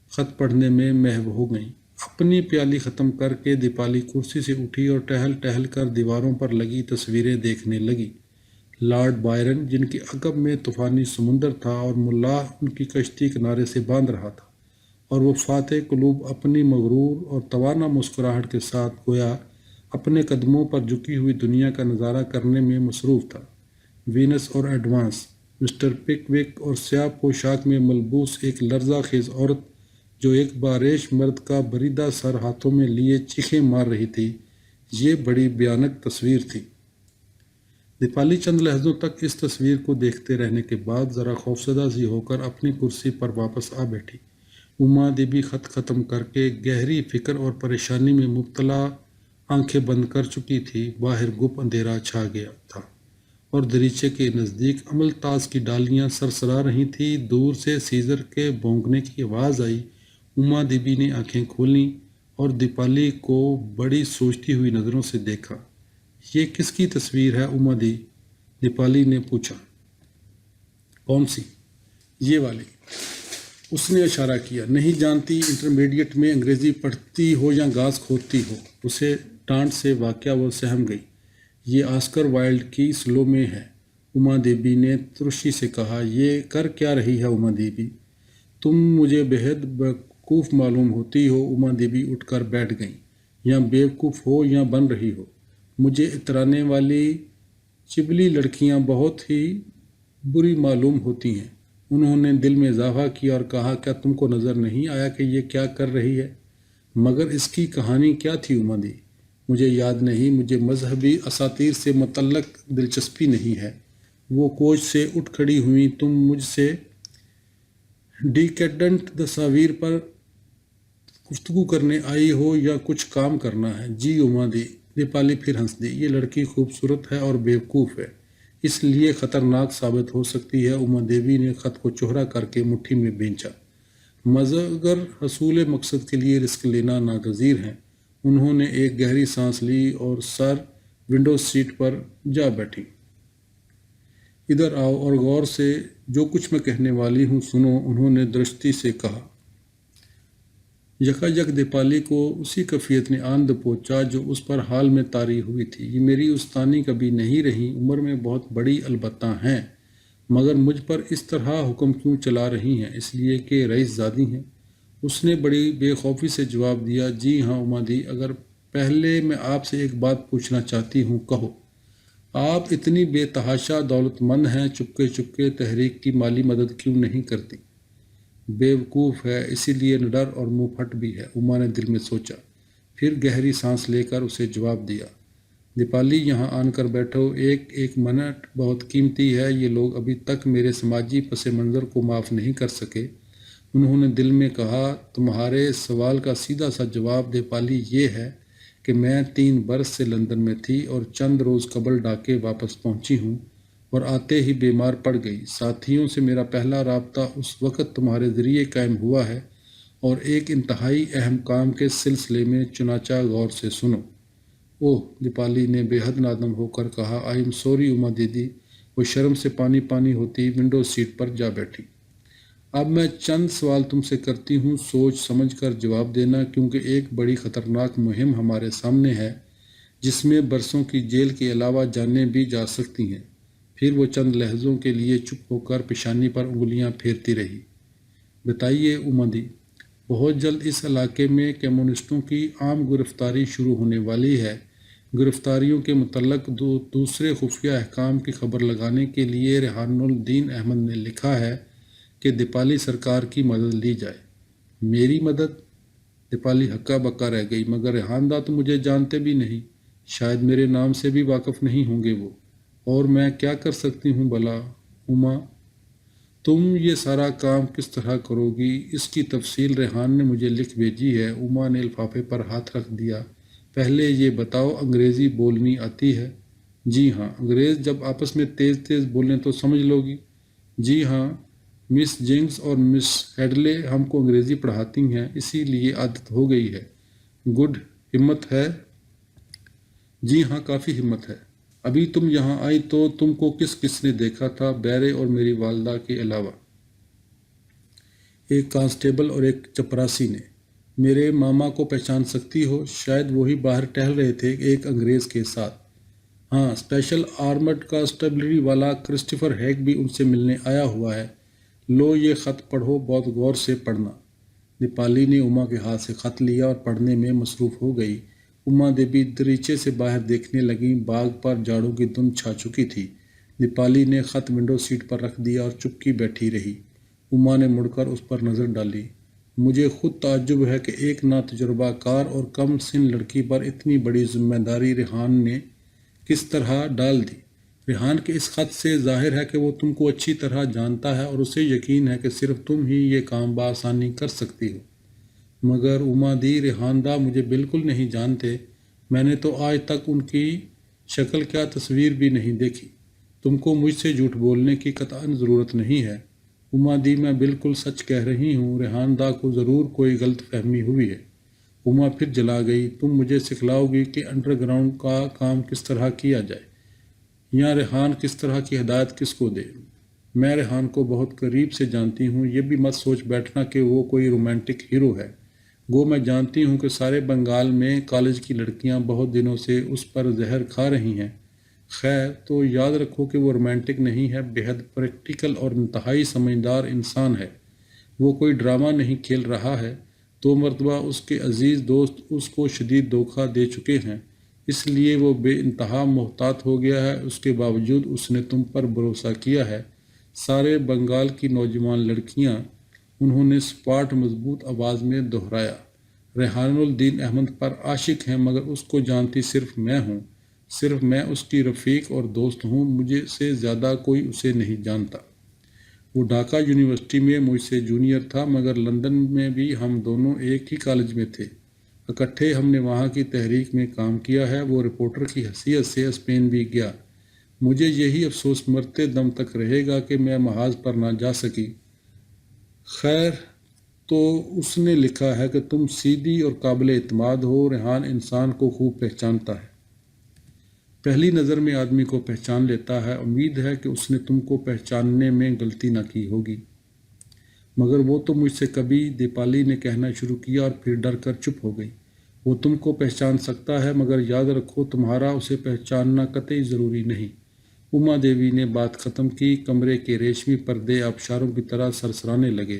خط پڑھنے میں محو ہو گئیں۔ اپنی پیالی ختم کر کے دیپالی کرسی سے اٹھی اور ٹہل ٹہل کر دیواروں پر لگی تصویریں دیکھنے لگی۔ لارڈ بائرن، جن کے عقب میں طوفانی سمندر تھا اور ملاح ان کی کشتی کنارے سے باندھ رہا تھا، اور وہ فاتح قلوب اپنی مغرور اور توانا مسکراہٹ کے ساتھ گویا اپنے قدموں پر جھکی ہوئی دنیا کا نظارہ کرنے میں مصروف تھا۔ وینس اور ایڈوانس، مسٹر پک وک اور سیاہ پوشاک میں ملبوس ایک لرزہ خیز عورت جو ایک باریش مرد کا بریدہ سر ہاتھوں میں لیے چیخیں مار رہی تھی، یہ بڑی بھیانک تصویر تھی۔ دیپالی چند لحظوں تک اس تصویر کو دیکھتے رہنے کے بعد ذرا خوفزدہ سی ہو کر اپنی کرسی پر واپس آ بیٹھی۔ اما دیوی خط ختم کر کے گہری فکر اور پریشانی میں مبتلا آنکھیں بند کر چکی تھی۔ باہر گپ اندھیرا چھا گیا تھا اور دریچے کے نزدیک امل تاز کی ڈالیاں سرسرا رہی تھیں۔ دور سے سیزر کے بھونکنے کی آواز آئی۔ اما دیوی نے آنکھیں کھولیں اور دیپالی کو بڑی سوچتی ہوئی نظروں سے دیکھا۔ یہ کس کی تصویر ہے اما دی؟ دیپالی نے پوچھا۔ کون سی؟ یہ والی، اس نے اشارہ کیا۔ نہیں جانتی انٹرمیڈیٹ میں انگریزی پڑھتی ہو یا گھاس کھودتی ہو؟ اسے ڈانٹ سے واقعہ وہ سہم گئی۔ یہ آسکر وائلڈ کی سلو میں ہے، اما دیوی نے ترشی سے کہا۔ یہ کر کیا رہی ہے اما دیوی؟ تم مجھے بےحد بیوقوف معلوم ہوتی ہو۔ اما دیوی اٹھ کر بیٹھ گئیں۔ یا بیوقوف ہو یا بن رہی ہو، مجھے اترانے والی چبلی لڑکیاں بہت ہی بری معلوم ہوتی ہیں۔ انہوں نے دل میں اضافہ کیا اور کہا، کیا تم کو نظر نہیں آیا کہ یہ کیا کر رہی ہے؟ مگر اس کی کہانی کیا تھی اما دی؟ مجھے یاد نہیں، مجھے مذہبی اساطیر سے متعلق دلچسپی نہیں ہے۔ وہ کوچ سے اٹھ کھڑی ہوئیں۔ تم مجھ سے ڈیکیڈنٹ تصاویر پر گفتگو کرنے آئی ہو یا کچھ کام کرنا ہے؟ جی اما دی۔ دیپالی پھر ہنس دی۔ یہ لڑکی خوبصورت ہے اور بیوقوف ہے، اس لیے خطرناک ثابت ہو سکتی ہے۔ اما دیوی نے خط کو چوہرا کر کے مٹھی میں بھینچا۔ مگر حصول مقصد کے لیے رسک لینا ناگزیر ہے۔ انہوں نے ایک گہری سانس لی اور سر ونڈو سیٹ پر جا بیٹھی۔ ادھر آؤ اور غور سے جو کچھ میں کہنے والی ہوں سنو، انہوں نے درستی سے کہا۔ یکا یک دیپالی کو اسی کیفیت نے آند پہنچا جو اس پر حال میں طاری ہوئی تھی۔ یہ میری استانی کبھی نہیں رہی، عمر میں بہت بڑی البتہ ہیں، مگر مجھ پر اس طرح حکم کیوں چلا رہی ہیں؟ اس لیے کہ رئیس زادی ہیں۔ اس نے بڑی بے خوفی سے جواب دیا، جی ہاں اما دی، اگر پہلے میں آپ سے ایک بات پوچھنا چاہتی ہوں، کہو۔ آپ اتنی بے تحاشا دولت مند ہیں، چپکے چپکے تحریک کی مالی مدد کیوں نہیں کرتی؟ بیوقوف ہے، اسی لیے نڈر اور منہ پھٹ بھی ہے، اما نے دل میں سوچا، پھر گہری سانس لے کر اسے جواب دیا، دیپالی یہاں آن کر بیٹھو، ایک ایک منٹ بہت قیمتی ہے، یہ لوگ ابھی تک میرے سماجی پس منظر کو معاف نہیں کر سکے۔ انہوں نے دل میں کہا، تمہارے سوال کا سیدھا سا جواب دیپالی یہ ہے کہ میں 3 برس سے لندن میں تھی اور چند روز قبل ڈاکے واپس پہنچی ہوں اور آتے ہی بیمار پڑ گئی۔ ساتھیوں سے میرا پہلا رابطہ اس وقت تمہارے ذریعے قائم ہوا ہے اور ایک انتہائی اہم کام کے سلسلے میں، چنانچہ غور سے سنو۔ اوہ، دیپالی نے بے حد نادم ہو کر کہا، آئی ایم سوری اما دیدی۔ وہ شرم سے پانی پانی ہوتی ونڈو سیٹ پر جا بیٹھی۔ اب میں چند سوال تم سے کرتی ہوں، سوچ سمجھ کر جواب دینا، کیونکہ ایک بڑی خطرناک مہم ہمارے سامنے ہے جس میں برسوں کی جیل کے علاوہ جانیں بھی جا سکتی ہیں۔ پھر وہ چند لہجوں کے لیے چپ ہو کر پیشانی پر انگلیاں پھیرتی رہی۔ بتائیے اما دی۔ بہت جلد اس علاقے میں کمیونسٹوں کی عام گرفتاری شروع ہونے والی ہے۔ گرفتاریوں کے متعلق دوسرے خفیہ احکام کی خبر لگانے کے لیے ریحان الدین احمد نے لکھا ہے کہ دیپالی سرکار کی مدد لی جائے۔ میری مدد؟ دیپالی ہکا بکا رہ گئی، مگر ریحان دا تو مجھے جانتے بھی نہیں، شاید میرے نام سے بھی واقف نہیں ہوں گے وہ، اور میں کیا کر سکتی ہوں بھلا؟ اما، تم یہ سارا کام کس طرح کرو گی؟ اس کی تفصیل ریحان نے مجھے لکھ بھیجی ہے۔ اما نے لفافے پر ہاتھ رکھ دیا۔ پہلے یہ بتاؤ، انگریزی بولنی آتی ہے؟ جی ہاں۔ انگریز جب آپس میں تیز تیز بولیں تو سمجھ لو گی؟ جی ہاں، مس جنگس اور مس ہیڈلے ہم کو انگریزی پڑھاتی ہیں، اسی لیے عادت ہو گئی ہے۔ گڈ، ہمت ہے؟ جی ہاں، کافی ہمت ہے۔ ابھی تم یہاں آئی تو تم کو کس کس نے دیکھا تھا بیرے اور میری والدہ کے علاوہ؟ ایک کانسٹیبل اور ایک چپراسی نے۔ میرے ماما کو پہچان سکتی ہو؟ شاید وہی باہر ٹہل رہے تھے ایک انگریز کے ساتھ۔ ہاں، اسپیشل آرمڈ کانسٹیبلری والا کرسٹوفر ہیگ بھی ان سے ملنے آیا ہوا ہے۔ لو یہ خط پڑھو، بہت غور سے پڑھنا۔ دیپالی نے اما کے ہاتھ سے خط لیا اور پڑھنے میں مصروف ہو گئی۔ اما دیوی دریچے سے باہر دیکھنے لگیں۔ باغ پر جاڑوں کی دھند چھا چکی تھی۔ دیپالی نے خط ونڈو سیٹ پر رکھ دیا اور چپکی بیٹھی رہی۔ اما نے مڑ کر اس پر نظر ڈالی۔ مجھے خود تعجب ہے کہ ایک ناتجربہ کار اور کم سن لڑکی پر اتنی بڑی ذمہ داری ریحان نے کس طرح ڈال دی۔ ریحان کے اس خط سے ظاہر ہے کہ وہ تم کو اچھی طرح جانتا ہے اور اسے یقین ہے کہ صرف تم ہی یہ کام بآسانی کر سکتی ہو۔ مگر اما دی، ریحان دا مجھے بالکل نہیں جانتے، میں نے تو آج تک ان کی شکل کیا تصویر بھی نہیں دیکھی۔ تم کو مجھ سے جھوٹ بولنے کی قطعاً ضرورت نہیں ہے اما دی، میں بالکل سچ کہہ رہی ہوں۔ ریحان دا کو ضرور کوئی غلط فہمی ہوئی ہے۔ اما پھر جلا گئی۔ تم مجھے سکھلاؤ گی کہ انڈر گراؤنڈ کا کام کس طرح کیا جائے، یا ریحان کس طرح کی ہدایت کس کو دے؟ میں ریحان کو بہت قریب سے جانتی ہوں، یہ بھی مت سوچ بیٹھنا کہ وہ کوئی رومانٹک ہیرو ہے۔ گو میں جانتی ہوں کہ سارے بنگال میں کالج کی لڑکیاں بہت دنوں سے اس پر زہر کھا رہی ہیں۔ خیر، تو یاد رکھو کہ وہ رومانٹک نہیں ہے، بے حد پریکٹیکل اور انتہائی سمجھدار انسان ہے۔ وہ کوئی ڈرامہ نہیں کھیل رہا ہے۔ 2 مرتبہ اس کے عزیز دوست اس کو شدید دھوکہ دے چکے ہیں، اس لیے وہ بے انتہا محتاط ہو گیا ہے۔ اس کے باوجود اس نے تم پر بھروسہ کیا ہے۔ سارے بنگال کی نوجوان لڑکیاں، انہوں نے سپاٹ مضبوط آواز میں دہرایا، ریحان الدین احمد پر عاشق ہیں، مگر اس کو جانتی صرف میں ہوں، صرف میں اس کی رفیق اور دوست ہوں، مجھے سے زیادہ کوئی اسے نہیں جانتا۔ وہ ڈھاکہ یونیورسٹی میں مجھ سے جونیئر تھا، مگر لندن میں بھی ہم دونوں ایک ہی کالج میں تھے، اکٹھے ہم نے وہاں کی تحریک میں کام کیا ہے۔ وہ رپورٹر کی حیثیت سے اسپین بھی گیا۔ مجھے یہی افسوس مرتے دم تک رہے گا کہ میں محاذ پر نہ جا سکی۔ خیر، تو اس نے لکھا ہے کہ تم سیدھی اور قابل اعتماد ہو۔ ریحان انسان کو خوب پہچانتا ہے، پہلی نظر میں آدمی کو پہچان لیتا ہے۔ امید ہے کہ اس نے تم کو پہچاننے میں غلطی نہ کی ہوگی۔ مگر وہ تو مجھ سے کبھی، دیپالی نے کہنا شروع کیا اور پھر ڈر کر چپ ہو گئی۔ وہ تم کو پہچان سکتا ہے، مگر یاد رکھو تمہارا اسے پہچاننا قطعی ضروری نہیں۔ اما دیوی نے بات ختم کی۔ کمرے کے ریشمی پردے آبشاروں کی طرح سرسرانے لگے۔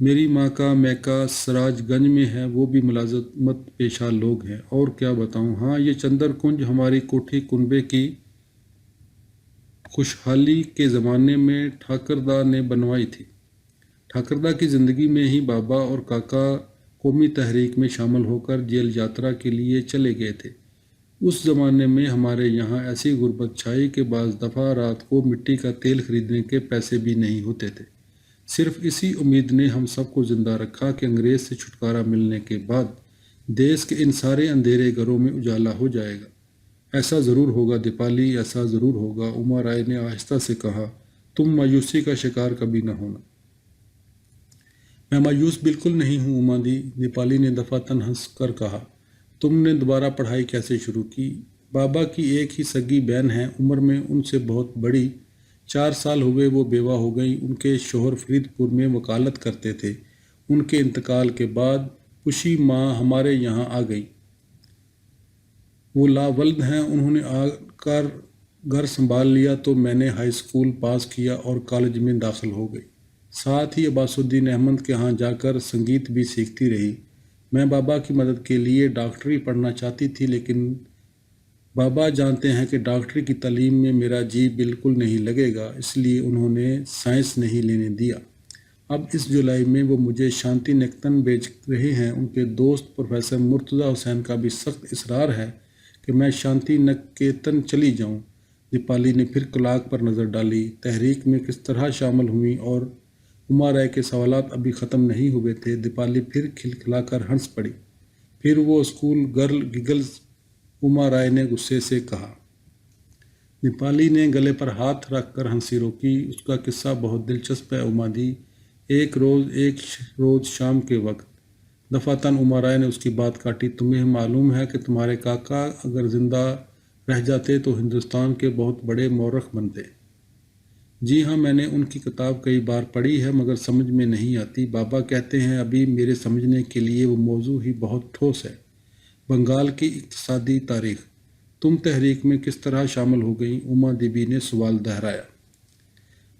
میری ماں کا میکہ سراج گنج میں ہے، وہ بھی ملازمت پیشہ لوگ ہیں، اور کیا بتاؤں۔ ہاں، یہ چندر کنج ہماری کوٹھی کنبے کی خوشحالی کے زمانے میں ٹھاکردہ نے بنوائی تھی۔ ٹھاکردہ کی زندگی میں ہی بابا اور کاکا قومی تحریک میں شامل ہو کر جیل یاترا کے لیے چلے گئے تھے۔ اس زمانے میں ہمارے یہاں ایسی غربت چھائی کہ بعض دفعہ رات کو مٹی کا تیل خریدنے کے پیسے بھی نہیں ہوتے تھے۔ صرف اسی امید نے ہم سب کو زندہ رکھا کہ انگریز سے چھٹکارا ملنے کے بعد دیس کے ان سارے اندھیرے گھروں میں اجالا ہو جائے گا۔ ایسا ضرور ہوگا دیپالی، ایسا ضرور ہوگا، اما رائے نے آہستہ سے کہا۔ تم مایوسی کا شکار کبھی نہ ہونا۔ میں مایوس بالکل نہیں ہوں اما دی، دیپالی نے دفعتاً ہنس کر کہا۔ تم نے دوبارہ پڑھائی کیسے شروع کی؟ بابا کی ایک ہی سگی بہن ہے، عمر میں ان سے بہت بڑی، 4 سال ہوئے وہ بیوہ ہو گئیں۔ ان کے شوہر فرید پور میں وکالت کرتے تھے۔ ان کے انتقال کے بعد پشی ماں ہمارے یہاں آ گئی۔ وہ لاولد ہیں، انہوں نے آ کر گھر سنبھال لیا تو میں نے ہائی اسکول پاس کیا اور کالج میں داخل ہو گئی۔ ساتھ ہی عباس الدین احمد کے ہاں جا کر سنگیت بھی سیکھتی رہی۔ میں بابا کی مدد کے لیے ڈاکٹری پڑھنا چاہتی تھی، لیکن بابا جانتے ہیں کہ ڈاکٹری کی تعلیم میں میرا جی بالکل نہیں لگے گا، اس لیے انہوں نے سائنس نہیں لینے دیا۔ اب اس جولائی میں وہ مجھے شانتی نکیتن بھیج رہے ہیں۔ ان کے دوست پروفیسر مرتضیٰ حسین کا بھی سخت اصرار ہے کہ میں شانتی نکیتن چلی جاؤں۔ دیپالی نے پھر کلاک پر نظر ڈالی۔ تحریک میں کس طرح شامل ہوئیں اور اما رائے کے سوالات ابھی ختم نہیں ہوئے تھے۔ دیپالی پھر کھلکھلا کر ہنس پڑی۔ پھر وہ اسکول گرل گگلز، اما رائے نے غصے سے کہا۔ دیپالی نے گلے پر ہاتھ رکھ کر ہنسی روکی۔ اس کا قصہ بہت دلچسپ ہے اما دی۔ ایک روز شام کے وقت دفعتاً اما رائے نے اس کی بات کاٹی۔ تمہیں معلوم ہے کہ تمہارے کاکا اگر زندہ رہ جاتے تو ہندوستان کے بہت بڑے مورخ بنتے۔ جی ہاں، میں نے ان کی کتاب کئی بار پڑھی ہے مگر سمجھ میں نہیں آتی۔ بابا کہتے ہیں ابھی میرے سمجھنے کے لیے وہ موضوع ہی بہت ٹھوس ہے۔ بنگال کی اقتصادی تاریخ۔ تم تحریک میں کس طرح شامل ہو گئیں؟ اما دیوی نے سوال دہرایا۔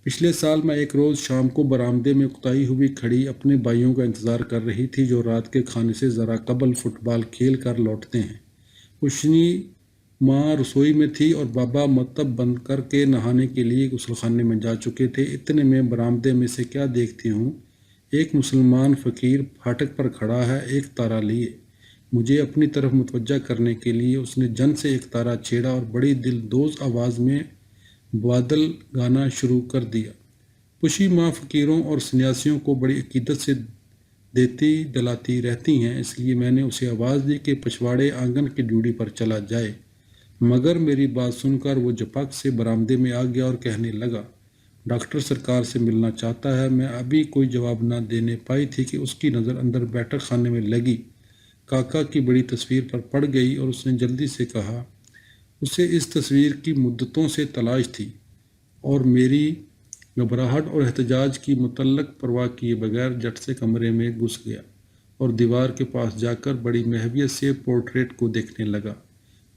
پچھلے سال میں ایک روز شام کو برآمدے میں اکتائی ہوئی کھڑی اپنے بھائیوں کا انتظار کر رہی تھی جو رات کے کھانے سے ذرا قبل فٹ بال کھیل کر لوٹتے ہیں۔ پشنی ماں رسوئی میں تھی اور بابا مکتب بند کر کے نہانے کے لیے غسل خانے میں جا چکے تھے۔ اتنے میں برآمدے میں سے کیا دیکھتی ہوں، ایک مسلمان فقیر پھاٹک پر کھڑا ہے، ایک تارا لیے۔ مجھے اپنی طرف متوجہ کرنے کے لیے اس نے جن سے ایک تارا چھیڑا اور بڑی دل دوز آواز میں بادل گانا شروع کر دیا۔ پشی ماں فقیروں اور سنیاسیوں کو بڑی عقیدت سے دیتی دلاتی رہتی ہیں، اس لیے میں نے اسے آواز دی کہ پچھواڑے آنگن کی ڈیوٹی پر چلا جائے، مگر میری بات سن کر وہ جھپک سے برآمدے میں آ گیا اور کہنے لگا، ڈاکٹر سرکار سے ملنا چاہتا ہے۔ میں ابھی کوئی جواب نہ دینے پائی تھی کہ اس کی نظر اندر بیٹھک خانے میں لگی کاکا کی بڑی تصویر پر پڑ گئی اور اس نے جلدی سے کہا، اسے اس تصویر کی مدتوں سے تلاش تھی، اور میری گھبراہٹ اور احتجاج کی متعلق پرواہ کیے بغیر جٹ سے کمرے میں گھس گیا اور دیوار کے پاس جا کر بڑی محویت سے پورٹریٹ کو دیکھنے لگا۔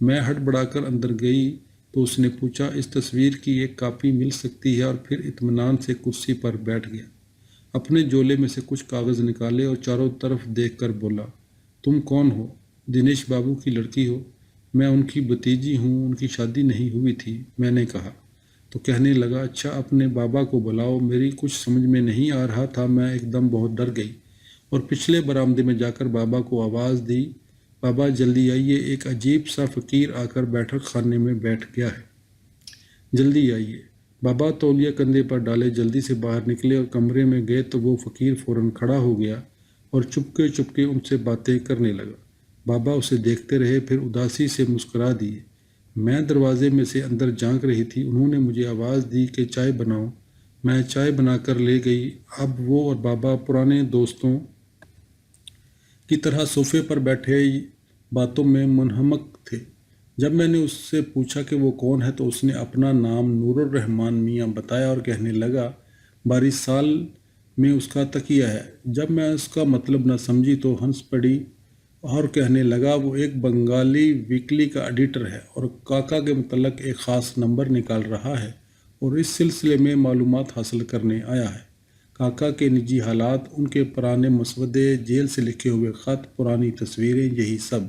میں ہڑبڑا کر اندر گئی تو اس نے پوچھا، اس تصویر کی ایک کاپی مل سکتی ہے؟ اور پھر اطمینان سے کرسی پر بیٹھ گیا، اپنے جولے میں سے کچھ کاغذ نکالے اور چاروں طرف دیکھ کر بولا، تم کون ہو؟ دنیش بابو کی لڑکی ہو؟ میں ان کی بھتیجی ہوں، ان کی شادی نہیں ہوئی تھی، میں نے کہا۔ تو کہنے لگا، اچھا اپنے بابا کو بلاؤ۔ میری کچھ سمجھ میں نہیں آ رہا تھا، میں ایک دم بہت ڈر گئی اور پچھلے برآمدے میں جا کر بابا کو آواز دی، بابا جلدی آئیے، ایک عجیب سا فقیر آ کر بیٹھک خانے میں بیٹھ گیا ہے، جلدی آئیے۔ بابا تولیہ کندھے پر ڈالے جلدی سے باہر نکلے اور کمرے میں گئے تو وہ فقیر فوراً کھڑا ہو گیا اور چپکے چپکے ان سے باتیں کرنے لگا۔ بابا اسے دیکھتے رہے، پھر اداسی سے مسکرا دیے۔ میں دروازے میں سے اندر جھانک رہی تھی، انہوں نے مجھے آواز دی کہ چائے بناؤ۔ میں چائے بنا کر لے گئی۔ اب وہ اور بابا پرانے دوستوں کی طرح صوفے پر بیٹھے باتوں میں منہمک تھے۔ جب میں نے اس سے پوچھا کہ وہ کون ہے تو اس نے اپنا نام نور الرحمن میاں بتایا اور کہنے لگا، 22 سال میں اس کا تقیہ ہے۔ جب میں اس کا مطلب نہ سمجھی تو ہنس پڑی اور کہنے لگا، وہ ایک بنگالی ویکلی کا ایڈیٹر ہے اور کاکا کے متعلق ایک خاص نمبر نکال رہا ہے اور اس سلسلے میں معلومات حاصل کرنے آیا ہے۔ کاکا کے نجی حالات، ان کے پرانے مسودے، جیل سے لکھے ہوئے خط، پرانی تصویریں، یہی سب۔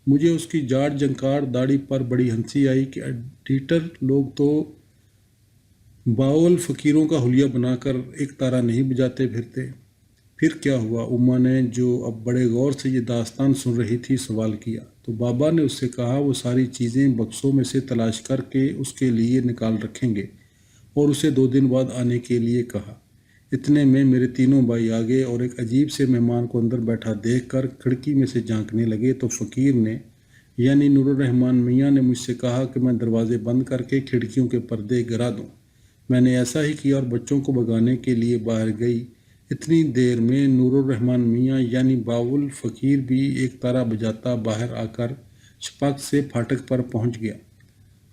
مجھے اس کی جاڑ جنکار داڑھی پر بڑی ہنسی آئی کہ ایڈیٹر لوگ تو باول فقیروں کا حلیہ بنا کر ایک تارہ نہیں بجاتے پھرتے۔ پھر کیا ہوا؟ اما نے، جو اب بڑے غور سے یہ داستان سن رہی تھی، سوال کیا۔ تو بابا نے اس سے کہا وہ ساری چیزیں بکسوں میں سے تلاش کر کے اس کے لیے نکال رکھیں گے، اور اسے 2 دن بعد آنے کے لیے کہا۔ اتنے میں میرے تینوں بھائی آ گئے اور ایک عجیب سے مہمان کو اندر بیٹھا دیکھ کر کھڑکی میں سے جھانکنے لگے تو فقیر نے، یعنی نور الرحمن میاں نے، مجھ سے کہا کہ میں دروازے بند کر کے کھڑکیوں کے پردے گرا دوں۔ میں نے ایسا ہی کیا اور بچوں کو بھگانے کے لیے باہر گئی۔ اتنی دیر میں نور الرحمن میاں یعنی باول فقیر بھی ایک تارہ بجاتا باہر آ کر چھپک سے پھاٹک پر پہنچ گیا۔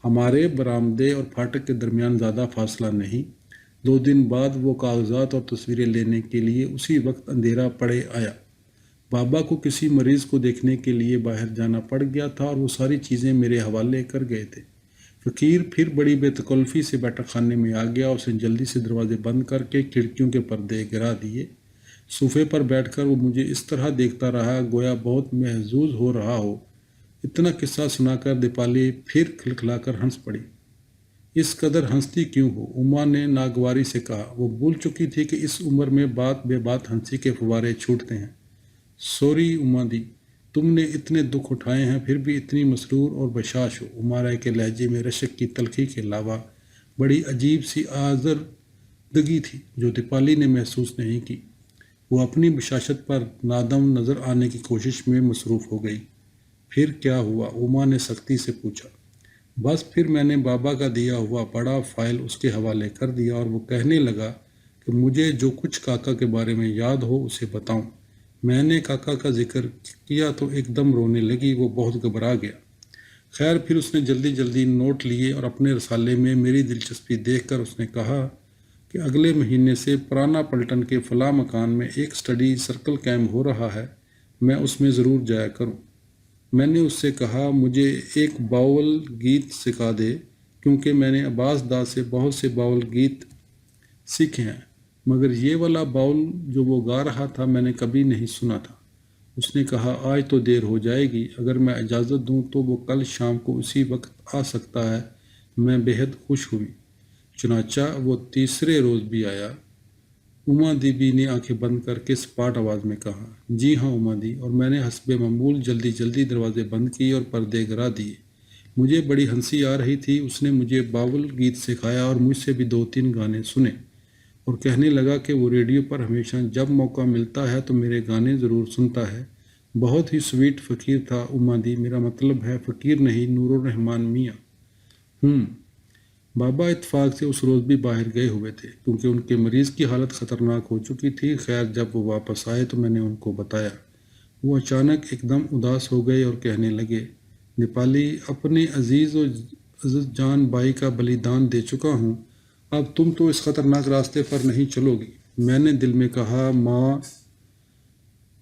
ہمارے برآمدے اور پھاٹک کے درمیان زیادہ فاصلہ نہیں۔ 2 دن بعد وہ کاغذات اور تصویریں لینے کے لیے اسی وقت اندھیرا پڑے آیا۔ بابا کو کسی مریض کو دیکھنے کے لیے باہر جانا پڑ گیا تھا اور وہ ساری چیزیں میرے حوالے کر گئے تھے۔ فقیر پھر بڑی بے تکلفی سے بیٹھک خانے میں آ گیا۔ اس نے جلدی سے دروازے بند کر کے کھڑکیوں کے پردے گرا دیے۔ صوفے پر بیٹھ کر وہ مجھے اس طرح دیکھتا رہا گویا بہت محظوظ ہو رہا ہو۔ اتنا قصہ سنا کر دیپالی پھر کھلکھلا کر ہنس پڑی۔ اس قدر ہنستی کیوں ہو؟ اما نے ناگواری سے کہا۔ وہ بھول چکی تھی کہ اس عمر میں بات بے بات ہنسی کے فوارے چھوٹتے ہیں۔ سوری اما دی، تم نے اتنے دکھ اٹھائے ہیں پھر بھی اتنی مسرور اور بشاش ہو۔ امارا کے لہجے میں رشک کی تلخی کے علاوہ بڑی عجیب سی آزردگی تھی جو دیپالی نے محسوس نہیں کی۔ وہ اپنی بشاشت پر نادم نظر آنے کی کوشش میں مصروف ہو گئی۔ پھر کیا ہوا؟ اما نے سختی سے پوچھا۔ بس پھر میں نے بابا کا دیا ہوا بڑا فائل اس کے حوالے کر دیا اور وہ کہنے لگا کہ مجھے جو کچھ کاکا کے بارے میں یاد ہو اسے بتاؤں۔ میں نے کاکا کا ذکر کیا تو ایک دم رونے لگی۔ وہ بہت گھبرا گیا۔ خیر پھر اس نے جلدی جلدی نوٹ لیے اور اپنے رسالے میں میری دلچسپی دیکھ کر اس نے کہا کہ اگلے مہینے سے پرانا پلٹن کے فلاں مکان میں ایک سٹڈی سرکل قائم ہو رہا ہے، میں اس میں ضرور جایا کروں۔ میں نے اس سے کہا مجھے ایک باول گیت سکھا دے، کیونکہ میں نے عباس دا سے بہت سے باول گیت سیکھے ہیں، مگر یہ والا باول جو وہ گا رہا تھا میں نے کبھی نہیں سنا تھا۔ اس نے کہا آج تو دیر ہو جائے گی، اگر میں اجازت دوں تو وہ کل شام کو اسی وقت آ سکتا ہے۔ میں بے حد خوش ہوئی۔ چنانچہ وہ تیسرے روز بھی آیا۔ اما دیوی نے آنکھیں بند کر کے سپاٹ آواز میں کہا، جی ہاں اما دی، اور میں نے حسب معمول جلدی جلدی دروازے بند کیے اور پردے گرا دیے۔ مجھے بڑی ہنسی آ رہی تھی۔ اس نے مجھے باول گیت سکھایا اور مجھ سے بھی 2-3 گانے سنے، اور کہنے لگا کہ وہ ریڈیو پر ہمیشہ جب موقع ملتا ہے تو میرے گانے ضرور سنتا ہے۔ بہت ہی سویٹ فقیر تھا اما دی، میرا مطلب ہے فقیر نہیں، نور الرحمن میاں۔ بابا اتفاق سے اس روز بھی باہر گئے ہوئے تھے کیونکہ ان کے مریض کی حالت خطرناک ہو چکی تھی۔ خیر جب وہ واپس آئے تو میں نے ان کو بتایا۔ وہ اچانک ایک دم اداس ہو گئے اور کہنے لگے، دیپالی، اپنے عزیز و عزیز جان بھائی کا بلیدان دے چکا ہوں، اب تم تو اس خطرناک راستے پر نہیں چلو گی۔ میں نے دل میں کہا، ماں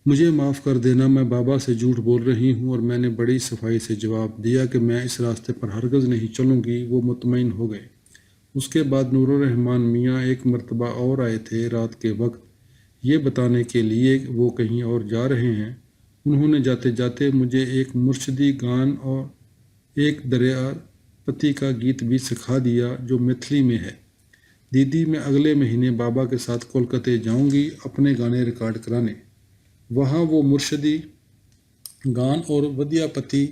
مجھے معاف کر دینا، میں بابا سے جھوٹ بول رہی ہوں، اور میں نے بڑی صفائی سے جواب دیا کہ میں اس راستے پر ہرگز نہیں چلوں گی۔ وہ مطمئن ہو گئے۔ اس کے بعد نور الرحمن میاں ایک مرتبہ اور آئے تھے رات کے وقت، یہ بتانے کے لیے کہ وہ کہیں اور جا رہے ہیں۔ انہوں نے جاتے جاتے مجھے ایک مرشدی گان اور ایک دریا پتی کا گیت بھی سکھا دیا جو میتھلی میں ہے۔ دیدی، میں اگلے مہینے بابا کے ساتھ کولکتے جاؤں گی اپنے گانے ریکارڈ کرانے۔ وہاں وہ مرشدی گان اور ودیا پتی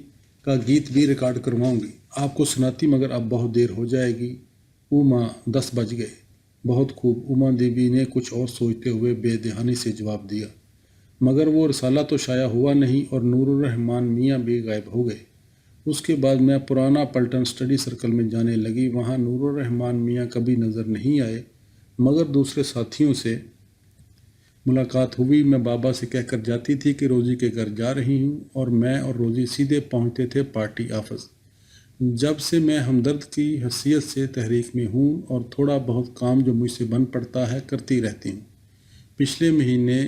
کا گیت بھی ریکارڈ کرواؤں گی، آپ کو سناتی، مگر اب بہت دیر ہو جائے گی۔ ماں 10 بج گئے۔ بہت خوب، اما دیوی نے کچھ اور سوچتے ہوئے بے دہانی سے جواب دیا۔ مگر وہ رسالہ تو شائع ہوا نہیں اور نور الرحمن میاں بھی غائب ہو گئے۔ اس کے بعد میں پرانا پلٹن سٹڈی سرکل میں جانے لگی۔ وہاں نور الرحمن میاں کبھی نظر نہیں آئے، مگر دوسرے ساتھیوں سے ملاقات ہوئی۔ میں بابا سے کہہ کر جاتی تھی کہ روزی کے گھر جا رہی ہوں، اور میں اور روزی سیدھے پہنچتے تھے پارٹی آفس۔ جب سے میں ہمدرد کی حیثیت سے تحریک میں ہوں اور تھوڑا بہت کام جو مجھ سے بن پڑتا ہے کرتی رہتی ہوں۔ پچھلے مہینے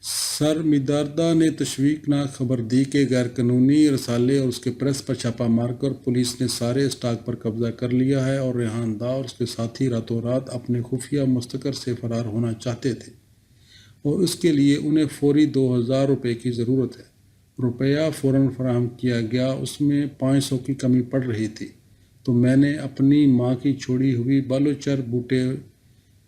سرمیداردہ نے تشویقناک خبر دی کہ غیر قانونی رسالے اور اس کے پریس پر چھاپہ مار کر پولیس نے سارے اسٹاک پر قبضہ کر لیا ہے اور ریحان داں اور اس کے ساتھی راتوں رات اپنے خفیہ مستقر سے فرار ہونا چاہتے تھے اور اس کے لیے انہیں فوری 2000 روپے کی ضرورت ہے۔ روپیہ فوراً فراہم کیا گیا، اس میں 500 کی کمی پڑ رہی تھی، تو میں نے اپنی ماں کی چھوڑی ہوئی بالوچر بوٹے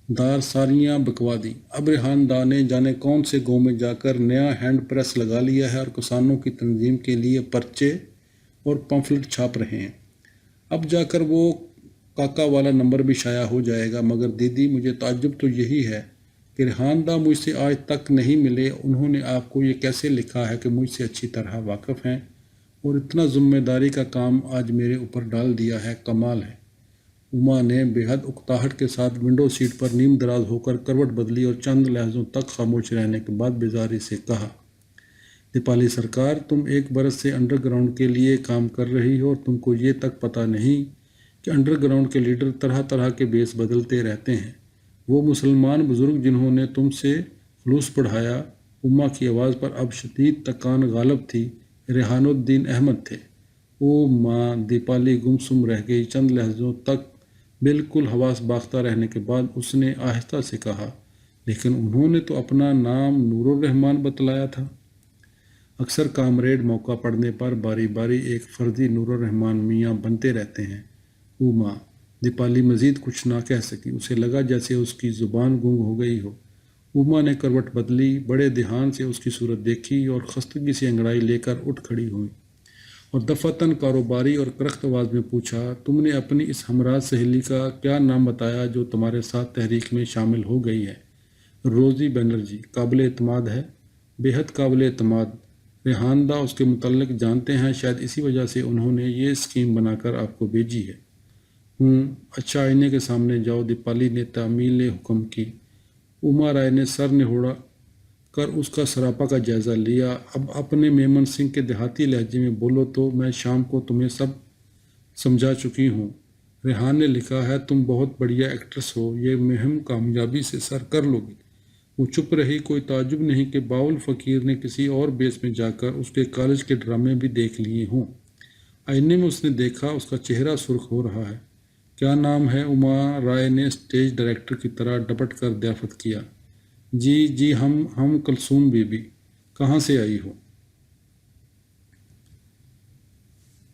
دار ساریاں بکوا دی۔ اب ریحان داں نے جانے کون سے گاؤں میں جا کر نیا ہینڈ پریس لگا لیا ہے اور کسانوں کی تنظیم کے لیے پرچے اور پمفلٹ چھاپ رہے ہیں۔ اب جا کر وہ کاکا والا نمبر بھی شائع ہو جائے گا۔ مگر دیدی، مجھے تعجب تو یہی ہے کہ ریحان داں مجھ سے آج تک نہیں ملے۔ انہوں نے آپ کو یہ کیسے لکھا ہے کہ مجھ سے اچھی طرح واقف ہیں اور اتنا ذمہ داری کا کام آج میرے اوپر ڈال دیا ہے، کمال ہے۔ اما نے بے حد اکتاہٹ کے ساتھ ونڈو سیٹ پر نیم دراز ہو کر کروٹ بدلی اور چند لحظوں تک خاموش رہنے کے بعد بیزاری سے کہا، دیپالی سرکار، تم 1 برس سے انڈر گراؤنڈ کے لیے کام کر رہی ہو اور تم کو یہ تک پتہ نہیں کہ انڈر گراؤنڈ کے لیڈر طرح طرح کے بیس بدلتے رہتے ہیں۔ وہ مسلمان بزرگ جنہوں نے تم سے خلوص بڑھایا، اما کی آواز پر اب شدید تکان غالب تھی، ریحان الدین احمد تھے۔ او ماں! دیپالی گمسم رہ گئی۔ چند لحظوں تک بالکل حواس باختہ رہنے کے بعد اس نے آہستہ سے کہا، لیکن انہوں نے تو اپنا نام نور الرحمن بتلایا تھا۔ اکثر کامریڈ موقع پڑنے پر باری باری ایک فرضی نور الرحمن میاں بنتے رہتے ہیں۔ او ماں! دیپالی مزید کچھ نہ کہہ سکی۔ اسے لگا جیسے اس کی زبان گنگ ہو گئی ہو۔ اما نے کروٹ بدلی، بڑے دھیان سے اس کی صورت دیکھی اور خستگی سے انگڑائی لے کر اٹھ کھڑی ہوئی اور دفعتاً کاروباری اور کرخت آواز میں پوچھا، تم نے اپنی اس ہمراز سہیلی کا کیا نام بتایا جو تمہارے ساتھ تحریک میں شامل ہو گئی ہے؟ روزی بنرجی۔ قابل اعتماد ہے، بے حد قابل اعتماد۔ ریحان داں اس کے متعلق جانتے ہیں، شاید اسی وجہ سے انہوں نے یہ اسکیم بنا کر آپ کو بھیجی ہے۔ اچھا، آئینے کے سامنے جاؤ، دیپالی نے تعمیل حکم کی۔ اما رائے نے سر نہوڑا کر اس کا سراپا کا جائزہ لیا۔ اب اپنے میمن سنگھ کے دیہاتی لہجے میں بولو تو میں شام کو تمہیں سب سمجھا چکی ہوں۔ ریحان نے لکھا ہے تم بہت بڑھیا ایکٹریس ہو، یہ مہم کامیابی سے سر کر لو گی۔ وہ چپ رہی۔ کوئی تعجب نہیں کہ باول فقیر نے کسی اور بیس میں جا کر اس کے کالج کے ڈرامے بھی دیکھ لیے ہوں۔ آئینے میں اس نے دیکھا، اس کا چہرہ سرخ ہو رہا ہے۔ کیا نام ہے؟ اما رائے نے اسٹیج ڈائریکٹر کی طرح ڈپٹ کر ضیافت کیا۔ جی ہم کلثوم بی بی۔ کہاں سے آئی ہو؟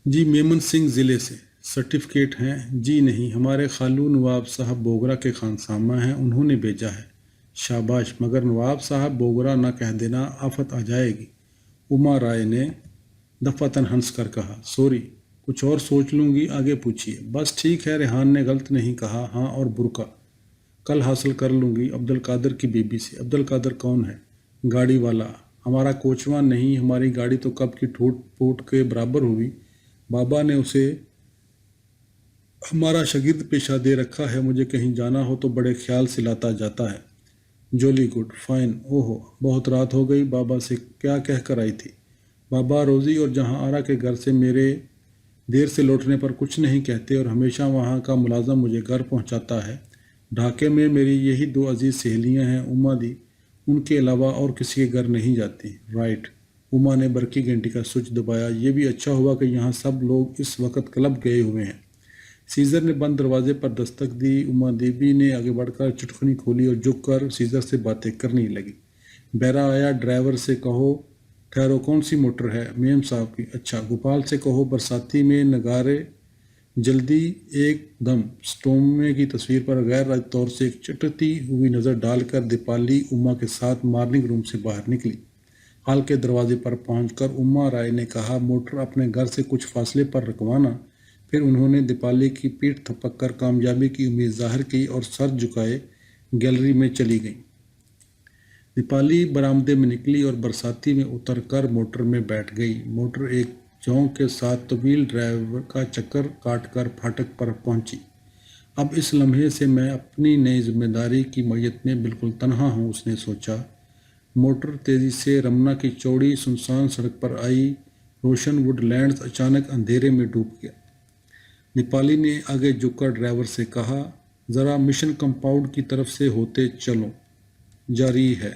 جی میمن سنگھ ضلع سے۔ سرٹیفکیٹ ہیں؟ جی نہیں، ہمارے خالو نواب صاحب بوگرا کے خانسامہ ہیں، انہوں نے بھیجا ہے۔ شاباش، مگر نواب صاحب بوگرا نہ کہہ دینا، آفت آ جائے گی۔ اما رائے نے دفعتاً ہنس کر کہا، سوری، کچھ اور سوچ لوں گی، آگے پوچھیے۔ بس ٹھیک ہے، ریحان نے غلط نہیں کہا۔ ہاں، اور برقع کل حاصل کر لوں گی، عبدالقادر کی بیوی سے۔ عبدالقادر کون ہے؟ گاڑی والا، ہمارا کوچواں نہیں، ہماری گاڑی تو کب کی ٹوٹ پوٹ کے برابر ہوئی۔ بابا نے اسے ہمارا شاگرد پیشہ دے رکھا ہے، مجھے کہیں جانا ہو تو بڑے خیال سے لاتا جاتا ہے۔ جولی گڈ، فائن۔ اوہو، بہت رات ہو گئی، بابا سے کیا کہہ کر آئی تھی؟ بابا روزی اور جہاں آرا کے گھر سے میرے دیر سے لوٹنے پر کچھ نہیں کہتے اور ہمیشہ وہاں کا ملازم مجھے گھر پہنچاتا ہے۔ ڈھاکے میں میری یہی 2 عزیز سہیلیاں ہیں، اما دی، ان کے علاوہ اور کسی کے گھر نہیں جاتی۔ رائٹ۔ اما نے برقی گھنٹی کا سوئچ دبایا۔ یہ بھی اچھا ہوا کہ یہاں سب لوگ اس وقت کلب گئے ہوئے ہیں۔ سیزر نے بند دروازے پر دستک دی۔ اما دیوی نے آگے بڑھ کر چٹکنی کھولی اور جھک کر سیزر سے باتیں کرنے لگی۔ بیرا آیا، ڈرائیور سے کہو ٹھہرو، کون سی موٹر ہے؟ میم صاحب کی۔ اچھا، گوپال سے کہو برساتی میں نگارے جلدی ایک دم۔ سٹومے کی تصویر پر غیر ارادی طور سے ایک چٹتی ہوئی نظر ڈال کر دیپالی اما کے ساتھ مارننگ روم سے باہر نکلی۔ ہال کے دروازے پر پہنچ کر اما رائے نے کہا، موٹر اپنے گھر سے کچھ فاصلے پر رکوانا۔ پھر انہوں نے دیپالی کی پیٹھ تھپک کر کامیابی کی امید ظاہر کی اور سر جھکائے گیلری میں چلی گئیں۔ دیپالی برآمدے میں نکلی اور برساتی میں اتر کر موٹر میں بیٹھ گئی۔ موٹر ایک جھونک کے ساتھ طویل ڈرائیو کا چکر کاٹ کر پھاٹک پر پہنچی۔ اب اس لمحے سے میں اپنی نئی ذمہ داری کی میت میں بالکل تنہا ہوں، اس نے سوچا۔ موٹر تیزی سے رمنا کی چوڑی سنسان سڑک پر آئی۔ روشن ووڈ لینڈز اچانک اندھیرے میں ڈوب گیا۔ دیپالی نے آگے جھک کر ڈرائیور سے کہا، ذرا مشن کمپاؤنڈ کی طرف سے ہوتے چلو۔ جاری ہے۔